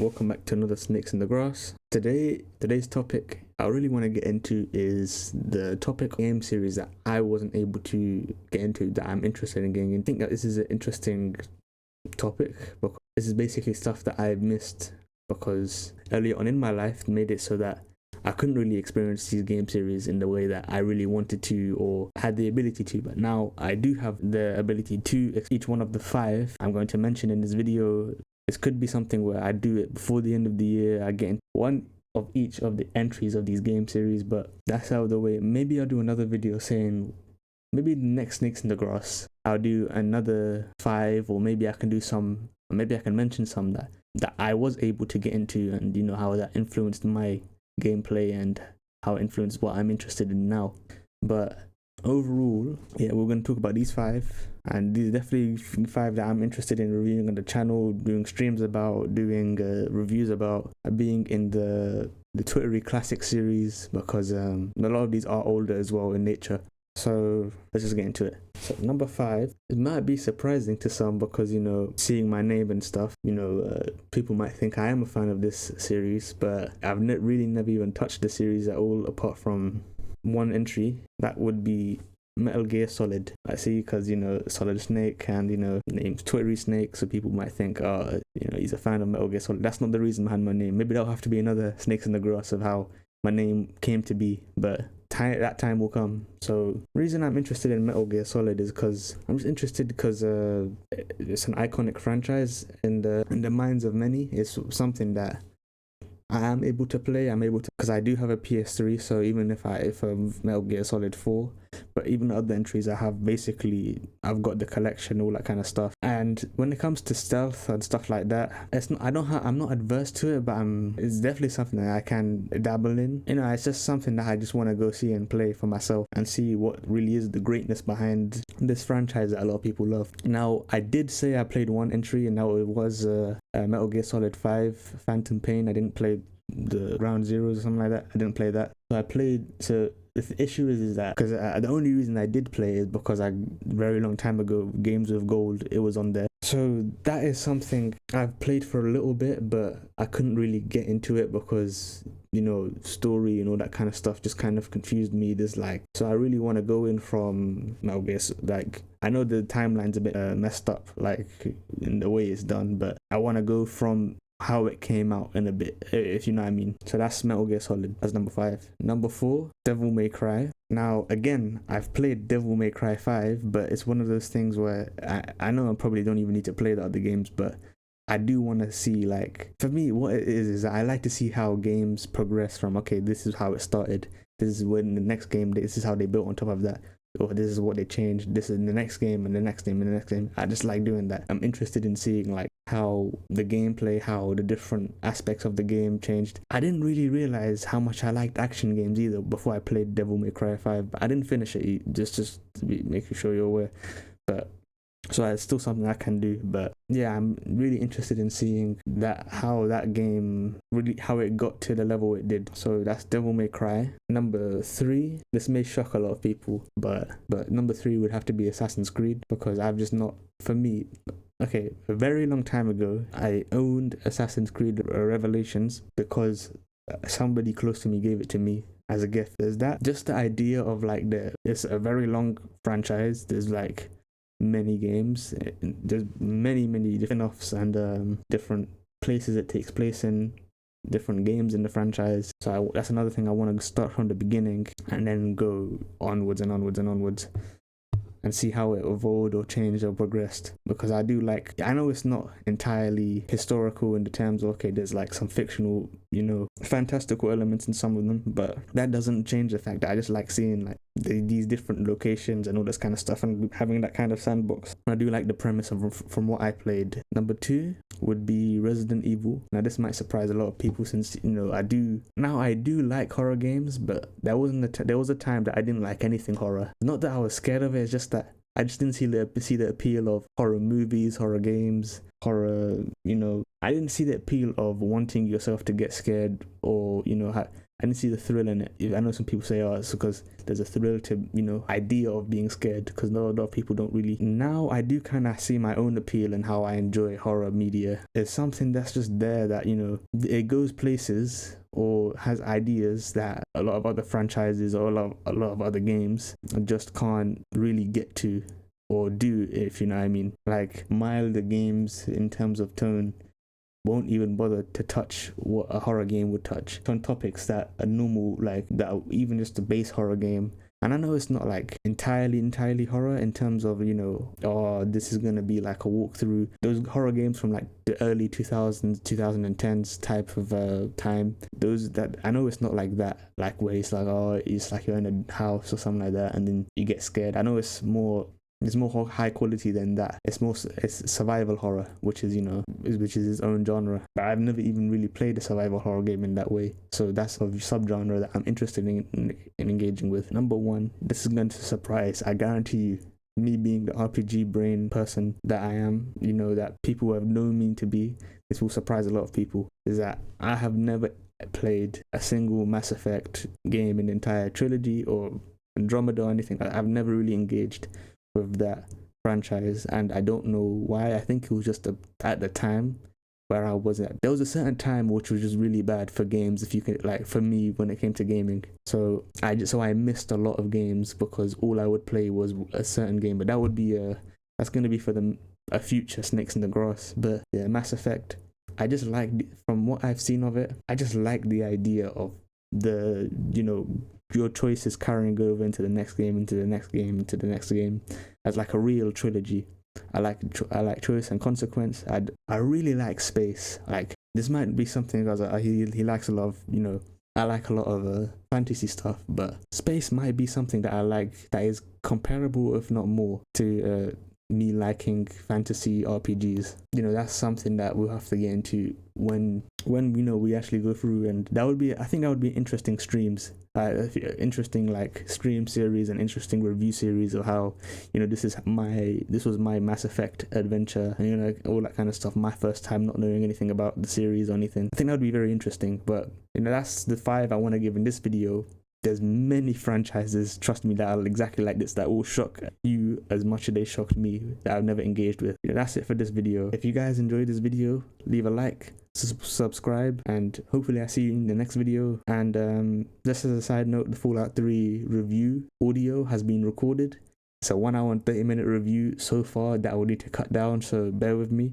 welcome back to another Snakes in the Grass. Today's topic I really want to get into is the topic game series that I wasn't able to get into that I'm interested in getting in. I think that this is an interesting topic because this is basically stuff that I've missed because early on in my life made it so that I couldn't really experience these game series in the way that I really wanted to or had the ability to, but now I do have the ability to. Each one of the 5 I'm going to mention in this video, this could be something where I do it before the end of the year. I get one of each of the entries of these game series, but that's out of the way. Maybe I'll do another video saying, maybe the next Snakes in the Grass, I'll do another 5, or maybe I can do some, or maybe I can mention some that I was able to get into, and you know how that influenced my gameplay and how it influenced what I'm interested in now. But overall, yeah, we're going to talk about these 5, and these are definitely 5 that I'm interested in reviewing on the channel, doing streams about, doing reviews about, being in the Twittery Classic series, because a lot of these are older as well in nature. So let's just get into it. So number 5, it might be surprising to some because, you know, seeing my name and stuff, you know, people might think I am a fan of this series, but I've really never even touched the series at all apart from one entry. That would be Metal Gear Solid. I see, because, you know, Solid Snake, and, you know, name's Twittery Snake, so people might think, oh, you know, he's a fan of Metal Gear Solid. That's not the reason behind my name. Maybe that'll have to be another Snakes in the Grass of how my name came to be, but that time will come. So the reason I'm interested in Metal Gear Solid is because I'm just interested because it's an iconic franchise in the minds of many. It's something that I am able to play. I'm able to, because I do have a PS3, so even if Metal Gear Solid 4, but even other entries I have, basically I've got the collection, all that kind of stuff. And when it comes to stealth and stuff like that, I'm not adverse to it, but it's definitely something that I can dabble in. You know, it's just something that I just want to go see and play for myself and see what really is the greatness behind this franchise that a lot of people love. Now, I did say I played one entry, and now it was Metal Gear Solid 5 Phantom Pain. I didn't play the Ground Zeroes or something like that. I didn't play that. So the issue is that because the only reason I did play is because very long time ago, Games with Gold, it was on there. So that is something I've played for a little bit, but I couldn't really get into it because, you know, story and all that kind of stuff just kind of confused me. So I really want to go in from Metal Gear. Like, I know the timeline's a bit messed up, like in the way it's done, but I want to go from how it came out in a bit, if you know what I mean. So that's Metal Gear Solid. That's number 5. Number 4, Devil May Cry. Now, again, I've played Devil May Cry 5, but it's one of those things where I know I probably don't even need to play the other games, but I do want to see, like, for me, what it is I like to see how games progress from, okay, this is how it started, this is when the next game, this is how they built on top of that, or this is what they changed, this is in the next game, and the next game, and the next game. I just like doing that. I'm interested in seeing, like, how the gameplay, how the different aspects of the game changed. I didn't really realize how much I liked action games either before I played Devil May Cry 5, but I didn't finish it, just to be making sure you're aware. But so it's still something I can do. But yeah, I'm really interested in seeing how that game really, how it got to the level it did. So that's Devil May Cry. Number 3, this may shock a lot of people, but number 3 would have to be Assassin's Creed, because I've just not, for me, okay, a very long time ago, I owned Assassin's Creed Revelations because somebody close to me gave it to me as a gift. There's that, just the idea of, like, it's a very long franchise. There's, like, many games. There's many different offs and different places it takes place in, different games in the franchise. So that's another thing I want to start from the beginning and then go onwards and onwards and onwards and see how it evolved or changed or progressed. Because I know it's not entirely historical in the terms of, okay, there's like some fictional, you know, fantastical elements in some of them, but that doesn't change the fact that I just like seeing, like, these different locations and all this kind of stuff and having that kind of sandbox. I do like the premise from what I played. Number 2 would be Resident Evil. Now, this might surprise a lot of people since, you know, I do like horror games, but there was a time that I didn't like anything horror. Not that I was scared of it, it's just that I just didn't see the appeal of horror movies, horror games. horror, I didn't see the appeal of wanting yourself to get scared, or I didn't see the thrill in it. I know some people say, oh, it's because there's a thrill to, idea of being scared, because no, a lot of people don't really. Now I do kind of see my own appeal in how I enjoy horror media. It's something that's just there that, it goes places or has ideas that a lot of other franchises or a lot of other games just can't really get to or do, if you know what I mean. Like milder games in terms of tone won't even bother to touch what a horror game would touch on topics that a normal, like that, even just a base horror game. And I know it's not like entirely horror in terms of, oh, this is going to be like a walkthrough. Those horror games from like the early 2000s, 2010s type of time, those that I know it's not like that, like where it's like, oh, it's like you're in a house or something like that and then you get scared. I know it's more high quality than that. It's survival horror, which is which is its own genre. But I've never even really played a survival horror game in that way. So that's a subgenre that I'm interested in engaging with. Number one, this is going to surprise, I guarantee you. Me being the RPG brain person that I am, that people who have known me to be, this will surprise a lot of people, is that I have never played a single Mass Effect game in the entire trilogy or Andromeda or anything. I've never really engaged with that franchise, and I don't know why. I think it was just at the time where I was at. There was a certain time which was just really bad for games, if you could, like for me when it came to gaming. So I missed a lot of games because all I would play was a certain game. But that would be that's going to be for a future Snakes in the Grass. But yeah, Mass Effect, I just like, from what I've seen of it, I just like the idea of the your choices carrying over into the next game, into the next game, into the next game, as like a real trilogy. I like choice and consequence. I really like space. Like, this might be something because he likes a lot of, I like a lot of fantasy stuff, but space might be something that I like that is comparable, if not more, to me liking fantasy RPGs. That's something that we'll have to get into when we actually go through, and I think that would be interesting streams, interesting like stream series and interesting review series of how this was my Mass Effect adventure, and like all that kind of stuff, my first time not knowing anything about the series or anything. I think that would be very interesting. But that's the 5 I want to give in this video. There's many franchises, trust me, that are exactly like this, that will shock you as much as they shocked me, that I've never engaged with. That's it for this video. If you guys enjoyed this video, leave a like, subscribe, and hopefully I see you in the next video. And just as a side note, the Fallout 3 review audio has been recorded. It's a 1 hour and 30-minute review so far that I will need to cut down, so bear with me.